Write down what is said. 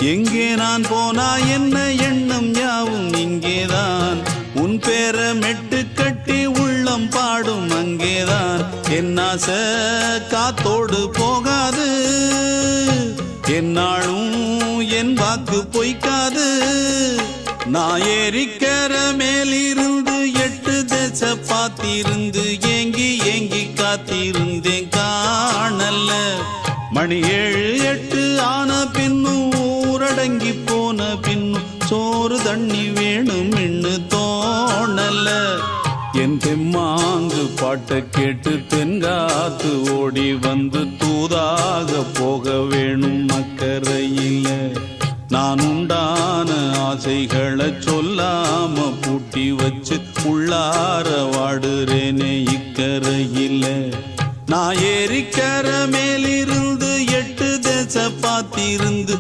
எங்கே நான் போனா என்ன எண்ணம் யாவும் இங்கேதான். உன் பேர மெட்டு கட்டி உள்ளம் பாடும் அங்கேதான். என் ஆசை காத்தோடு போகாது, என்னாலும் என் வாக்கு பொய்க்காது. நான் ஏறிக்கர மேலிருந்து 8 தேச பார்த்திருந்து ஏங்கி ஏங்கி காத்திருந்தேன் காணல்ல. மணி 7 8 ஆன பின்னும் ஊரடங்கி போன பின்னும் சோறு தண்ணி வேணும் இன்னு தோணல்ல. என் தெம்மாங்கு பாட்டை கேட்டு தென்காத்து ஓடி வந்து தூதாக போக வேணும் அக்கறையில. நான் உண்டான ஆசைகளை சொல்லாம பூட்டி வச்சு உள்ளார வாடுறேனே இக்கரையில. நான் ஏறிக்கர மேலிருந்து 8 தேச பார்த்திருந்து